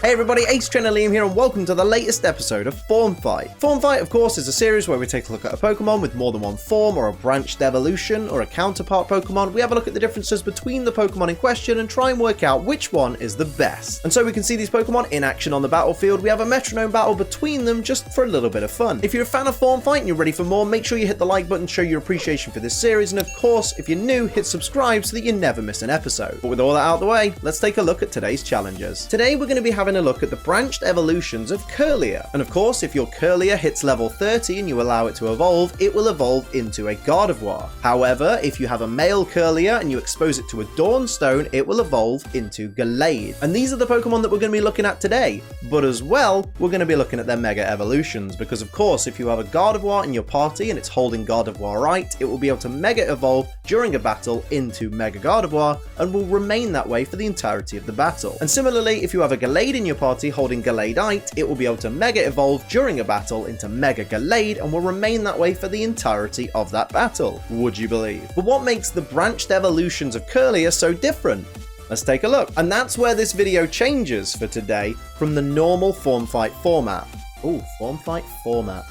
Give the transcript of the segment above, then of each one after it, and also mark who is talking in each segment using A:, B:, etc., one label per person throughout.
A: Hey everybody, Ace Trainer Liam here and welcome to the latest episode of Form Fight. Form Fight, of course, is a series where we take a look at a Pokemon with more than one form or a branched evolution or a counterpart Pokemon. We have a look at the differences between the Pokemon in question and try and work out which one is the best. And so we can see these Pokemon in action on the battlefield. We have a metronome battle between them just for a little bit of fun. If you're a fan of Form Fight and you're ready for more, make sure you hit the like button to show your appreciation for this series. And of course, if you're new, hit subscribe so that you never miss an episode. But with all that out of the way, let's take a look at today's challenges. Today we're going to be having a look at the branched evolutions of Kirlia. And of course, if your Kirlia hits level 30 and you allow it to evolve, it will evolve into a Gardevoir. However, if you have a male Kirlia and you expose it to a Dawnstone, it will evolve into Gallade. And these are the Pokemon that we're going to be looking at today. But as well, we're going to be looking at their Mega Evolutions, because of course, if you have a Gardevoir in your party and it's holding Gardevoir right, it will be able to Mega Evolve during a battle into Mega Gardevoir and will remain that way for the entirety of the battle. And similarly, if you have a Gallade in your party holding Galladeite, it will be able to Mega Evolve during a battle into Mega Gallade and will remain that way for the entirety of that battle. Would you believe? But what makes the branched evolutions of Kirlia so different? Let's take a look. And that's where this video changes for today from the normal Form Fight format. Ooh, Form Fight format.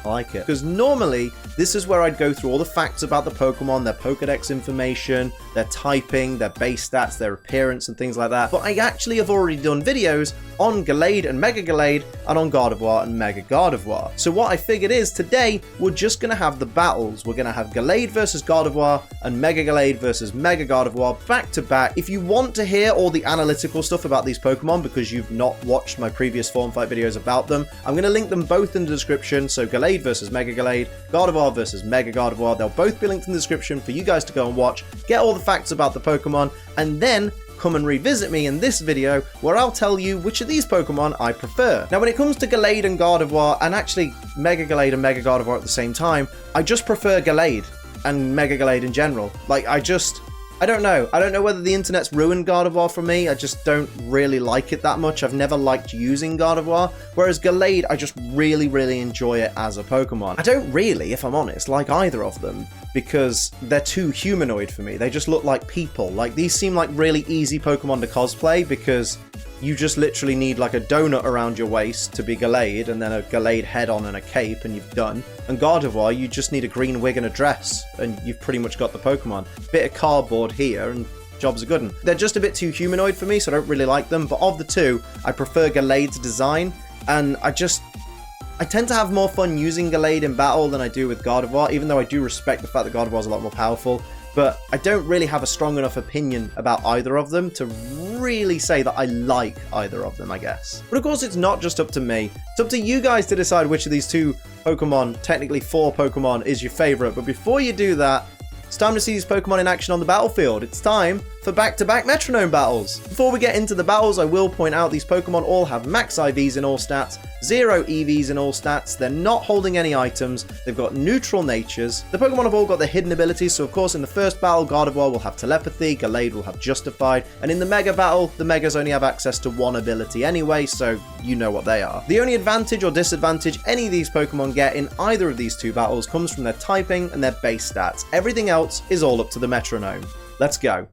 A: I like it. Because normally, this is where I'd go through all the facts about the Pokemon, their Pokedex information, their typing, their base stats, their appearance, and things like that. But I actually have already done videos on Gallade and Mega Gallade, and on Gardevoir and Mega Gardevoir. So what I figured is, today, we're just going to have the battles. We're going to have Gallade versus Gardevoir, and Mega Gallade versus Mega Gardevoir back to back. If you want to hear all the analytical stuff about these Pokemon, because you've not watched my previous Form Fight videos about them, I'm going to link them both in the description. So Gallade versus Mega Gallade, Gardevoir versus Mega Gardevoir, they'll both be linked in the description for you guys to go and watch, get all the facts about the Pokemon, and then come and revisit me in this video where I'll tell you which of these Pokemon I prefer. Now when it comes to Gallade and Gardevoir, and actually Mega Gallade and Mega Gardevoir at the same time, I just prefer Gallade and Mega Gallade in general. Like I don't know. I don't know whether the internet's ruined Gardevoir for me. I just don't really like it that much. I've never liked using Gardevoir. Whereas Gallade, I just really enjoy it as a Pokemon. I don't really, if I'm honest, like either of them, because they're too humanoid for me. They just look like people. Like these seem like really easy Pokemon to cosplay, because you just literally need like a donut around your waist to be Gallade, and then a Gallade head on and a cape, and you've done. And Gardevoir, you just need a green wig and a dress, and you've pretty much got the Pokemon. Bit of cardboard here, and job's a good one. They're just a bit too humanoid for me, so I don't really like them. But of the two, I prefer Gallade's design, and I tend to have more fun using Gallade in battle than I do with Gardevoir, even though I do respect the fact that Gardevoir's a lot more powerful. But I don't really have a strong enough opinion about either of them to really say that I like either of them, I guess. But of course, it's not just up to me. It's up to you guys to decide which of these two Pokemon, technically 4 Pokemon, is your favorite. But before you do that, it's time to see these Pokemon in action on the battlefield. It's time for back-to-back metronome battles. Before we get into the battles, I will point out these Pokemon all have max IVs in all stats, 0 EVs in all stats, they're not holding any items, they've got neutral natures. The Pokemon have all got their hidden abilities, so of course in the first battle, Gardevoir will have Telepathy, Gallade will have Justified, and in the Mega battle, the Megas only have access to one ability anyway, so you know what they are. The only advantage or disadvantage any of these Pokemon get in either of these two battles comes from their typing and their base stats. Everything else is all up to the metronome. Let's go.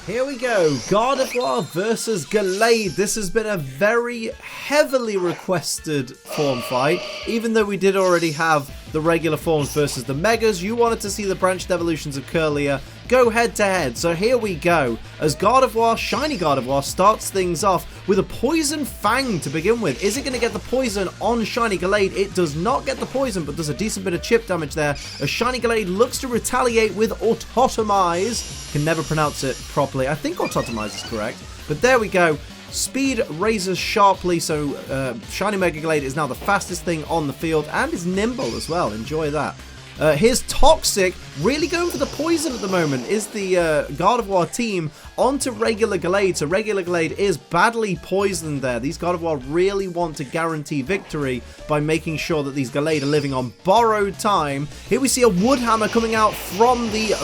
A: Here we go, Gardevoir versus Gallade. This has been a very heavily requested Form Fight. Even though we did already have the regular forms versus the Megas, you wanted to see the branched evolutions of Kirlia go head to head. So here we go, as Gardevoir, Shiny Gardevoir, starts things off with a Poison Fang to begin with. Is it going to get the poison on Shiny Gallade? It does not get the poison, but does a decent bit of chip damage there, as Shiny Gallade looks to retaliate with Autotomize. Can never pronounce it properly. I think Autotomize is correct, but there we go. Speed raises sharply, so Shiny Mega Gallade is now the fastest thing on the field, and is nimble as well. Enjoy that. Here's Toxic, really going for the poison at the moment, is the Gardevoir team onto regular Gallade. So regular Gallade is badly poisoned there. These Gardevoir really want to guarantee victory by making sure that these Gallade are living on borrowed time. Here we see a Wood Hammer coming out from the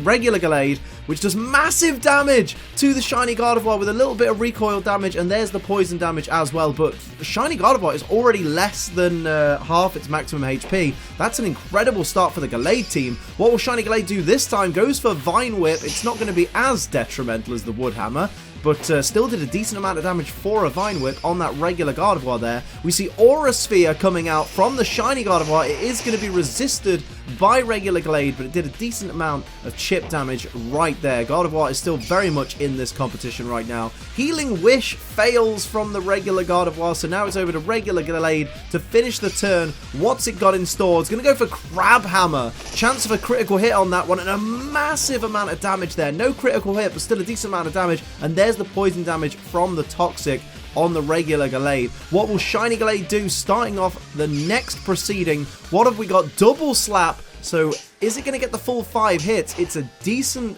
A: regular Gallade, which does massive damage to the Shiny Gardevoir with a little bit of recoil damage, and there's the poison damage as well. But Shiny Gardevoir is already less than half its maximum HP. That's an incredible start for the Gallade team. What will Shiny Gallade do this time? Goes for Vine Whip. It's not going to be as detrimental as the Wood Hammer. but still did a decent amount of damage for a Vine Whip on that regular Gardevoir there. We see Aura Sphere coming out from the shiny Gardevoir. It is going to be resisted by regular Gallade, but it did a decent amount of chip damage right there. Gardevoir is still very much in this competition right now. Healing Wish fails from the regular Gardevoir, so now it's over to regular Gallade to finish the turn. What's it got in store? It's going to go for Crab Hammer. Chance of a critical hit on that one, and a massive amount of damage there. No critical hit, but still a decent amount of damage, and there's the poison damage from the Toxic on the regular Gallade. What will Shiny Gallade do starting off the next proceeding? What have we got? Double Slap. So is it going to get the full 5 hits? It's a decent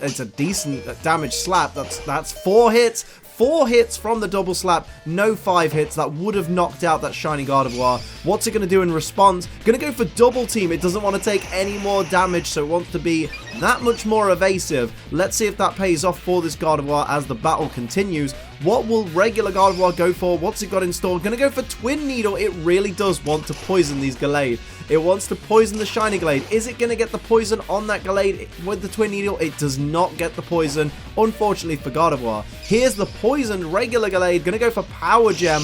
A: damage slap. That's 4 hits. 4 hits from the double slap, no 5 hits. That would have knocked out that shiny Gardevoir. What's it going to do in response? Going to go for double team. It doesn't want to take any more damage, so it wants to be that much more evasive. Let's see if that pays off for this Gardevoir as the battle continues. What will regular Gardevoir go for? What's it got in store? Going to go for Twin Needle. It really does want to poison these Gallade. It wants to poison the shiny Gallade. Is it going to get the poison on that Gallade with the Twin Needle? It does not get the poison, unfortunately for Gardevoir. Here's the poisoned regular Gallade. Going to go for Power Gem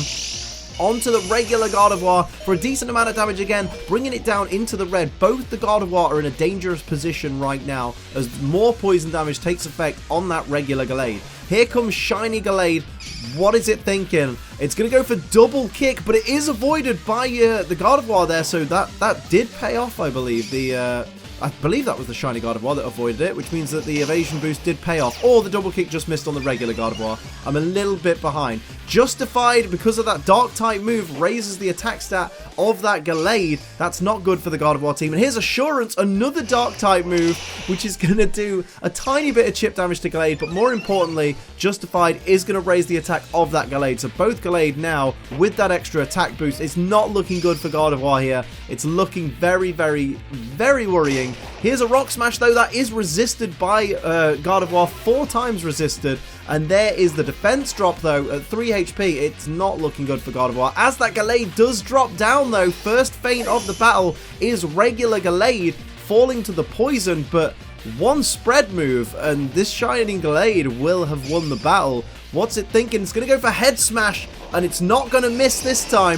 A: onto the regular Gardevoir for a decent amount of damage again, bringing it down into the red. Both the Gardevoir are in a dangerous position right now as more poison damage takes effect on that regular Gallade. Here comes shiny Gallade. What is it thinking? It's going to go for double kick, but it is avoided by the Gardevoir there, so that did pay off, I believe. I believe that was the shiny Gardevoir that avoided it, which means that the evasion boost did pay off. Or the double kick just missed on the regular Gardevoir. I'm a little bit behind. Justified because of that dark type move raises the attack stat of that Gallade. That's not good for the Gardevoir team. And here's Assurance, another dark type move, which is going to do a tiny bit of chip damage to Gallade, but more importantly, Justified is going to raise the attack of that Gallade. So both Gallade now with that extra attack boost. It's not looking good for Gardevoir here. It's looking very, very, very worrying. Here's a Rock Smash though that is resisted by Gardevoir, 4 times resisted. And there is the defense drop though at 3 HP. It's not looking good for Gardevoir. As that Gallade does drop down though, first feint of the battle is regular Gallade falling to the poison, but one spread move and this shining Gallade will have won the battle. What's it thinking? It's going to go for Head Smash and it's not going to miss this time.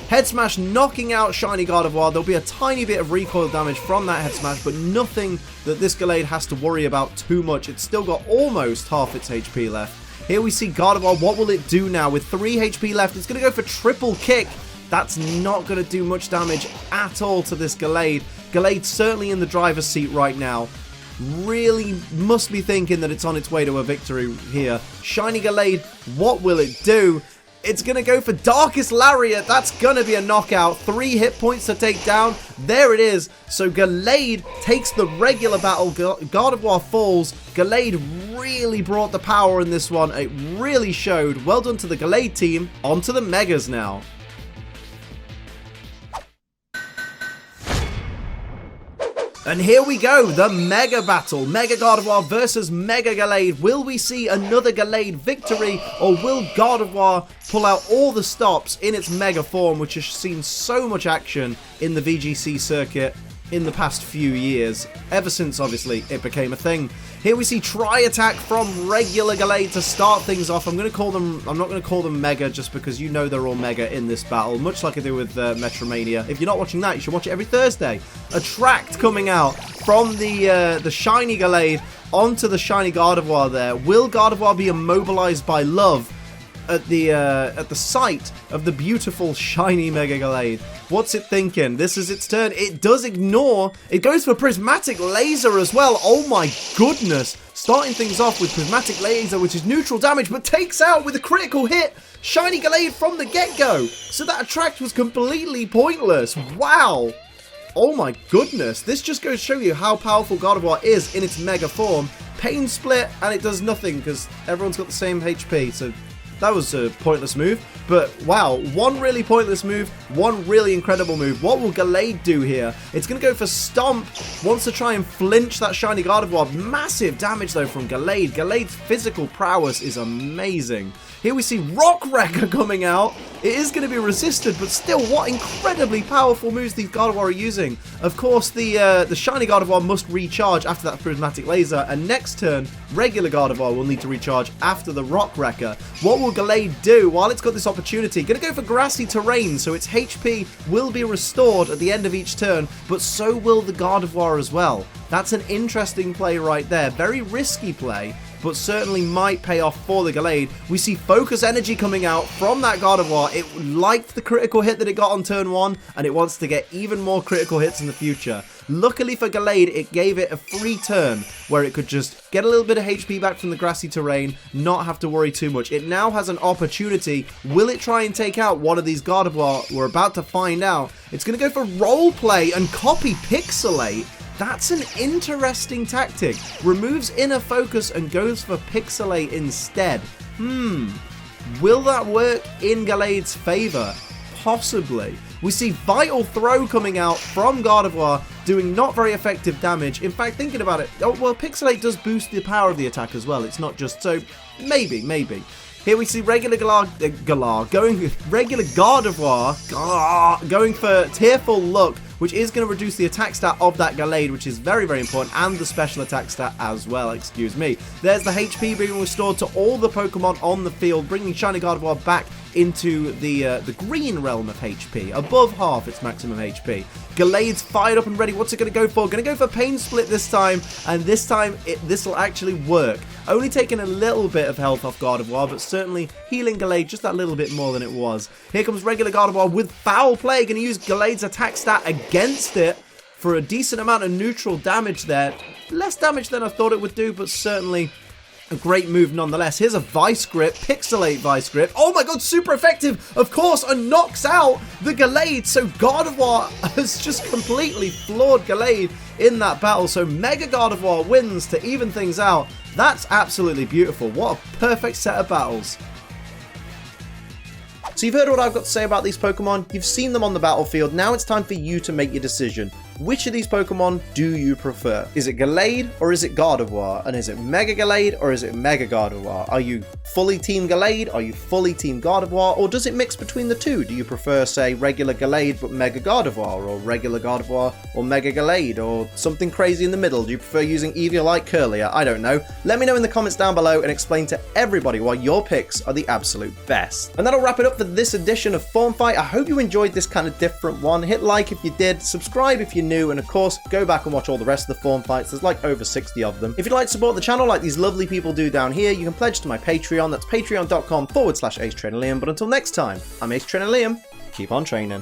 A: Head Smash knocking out shiny Gardevoir. There'll be a tiny bit of recoil damage from that Head Smash, but nothing that this Gallade has to worry about too much. It's still got almost half its HP left. Here we see Gardevoir. What will it do now? With 3 HP left, it's going to go for triple kick. That's not going to do much damage at all to this Gallade. Gallade certainly in the driver's seat right now. Really must be thinking that it's on its way to a victory here. Shiny Gallade, what will it do? It's going to go for Darkest Lariat. That's going to be a knockout. 3 hit points to take down. There it is. So Gallade takes the regular battle. Gardevoir falls. Gallade really brought the power in this one. It really showed. Well done to the Gallade team. On to the Megas now. And here we go, the Mega Battle. Mega Gardevoir versus Mega Gallade. Will we see another Gallade victory, or will Gardevoir pull out all the stops in its Mega form, which has seen so much action in the VGC circuit in the past few years, ever since, obviously, it became a thing. Here we see Tri-Attack from regular Gallade to start things off. I'm not going to call them Mega just because you know they're all Mega in this battle, much like I do with Metromania. If you're not watching that, you should watch it every Thursday. Attract coming out from the shiny Gallade onto the shiny Gardevoir there. Will Gardevoir be immobilized by love at the sight of the beautiful shiny Mega Gallade? What's it thinking? This is its turn. It does ignore. It goes for Prismatic Laser as well. Oh my goodness. Starting things off with Prismatic Laser, which is neutral damage, but takes out with a critical hit shiny Gallade from the get-go. So that Attract was completely pointless. Wow. Oh my goodness. This just goes to show you how powerful Gardevoir is in its Mega form. Pain Split, and it does nothing because everyone's got the same HP. So that was a pointless move, but wow, one really pointless move, one really incredible move. What will Gallade do here? It's going to go for Stomp, wants to try and flinch that shiny Gardevoir. Massive damage though from Gallade. Gallade's physical prowess is amazing. Here we see Rock Wrecker coming out. it is going to be resisted, but still, what incredibly powerful moves these Gardevoir are using. Of course, the shiny Gardevoir must recharge after that prismatic laser, and next turn, regular Gardevoir will need to recharge after the Rock Wrecker. What will Gallade do while it's got this opportunity? Going to go for grassy terrain, so its HP will be restored at the end of each turn, but so will the Gardevoir as well. That's an interesting play right there. Very risky play, but certainly might pay off for the Gallade. We see focus energy coming out from that Gardevoir. It liked the critical hit that it got on turn 1, and it wants to get even more critical hits in the future. Luckily for Gallade, it gave it a free turn where it could just get a little bit of HP back from the grassy terrain, not have to worry too much. It now has an opportunity. Will it try and take out one of these Gardevoir? We're about to find out. It's going to go for Roleplay and copy Pixelate. That's an interesting tactic. Removes inner focus and goes for Pixelate instead. Will that work in Gallade's favor? Possibly. We see Vital Throw coming out from Gardevoir, doing not very effective damage. In fact, thinking about it, oh, well, Pixelate does boost the power of the attack as well. It's not just so, maybe. Here we see regular Gardevoir going for Tearful Luck, which is going to reduce the attack stat of that Gallade, which is very, very important, and the special attack stat as well, excuse me. There's the HP being restored to all the Pokemon on the field, bringing Shiny Gardevoir back into the green realm of HP, above half its maximum HP. Gallade's fired up and ready. What's it going to go for? Going to go for Pain Split this time, and this time this will actually work. Only taking a little bit of health off Gardevoir, but certainly healing Gallade just that little bit more than it was. Here comes regular Gardevoir with Foul Play. Going to use Gallade's attack stat against it for a decent amount of neutral damage there. Less damage than I thought it would do, but certainly a great move nonetheless. Here's a Vice Grip, Pixelate Vice Grip. Oh my god, super effective, of course, and knocks out the Gallade. So Gardevoir has just completely floored Gallade in that battle. So Mega Gardevoir wins to even things out. That's absolutely beautiful. What a perfect set of battles. So you've heard what I've got to say about these Pokemon, you've seen them on the battlefield, now it's time for you to make your decision. Which of these Pokemon do you prefer? Is it Gallade or is it Gardevoir? And is it Mega Gallade or is it Mega Gardevoir? Are you fully Team Gallade? Are you fully Team Gardevoir? Or does it mix between the two? Do you prefer, say, regular Gallade but Mega Gardevoir? Or regular Gardevoir or Mega Gallade? Or something crazy in the middle? Do you prefer using Eviolite Curlier? I don't know. Let me know in the comments down below and explain to everybody why your picks are the absolute best. And that'll wrap it up for this edition of Form Fight. I hope you enjoyed this kind of different one. Hit like if you did, subscribe if you're new, and of course, go back and watch all the rest of the Form Fights. There's like over 60 of them. If you'd like to support the channel like these lovely people do down here, you can pledge to my Patreon. That's patreon.com/AceTrainerLiam. But until next time, I'm Ace Trainer Liam. Keep on training.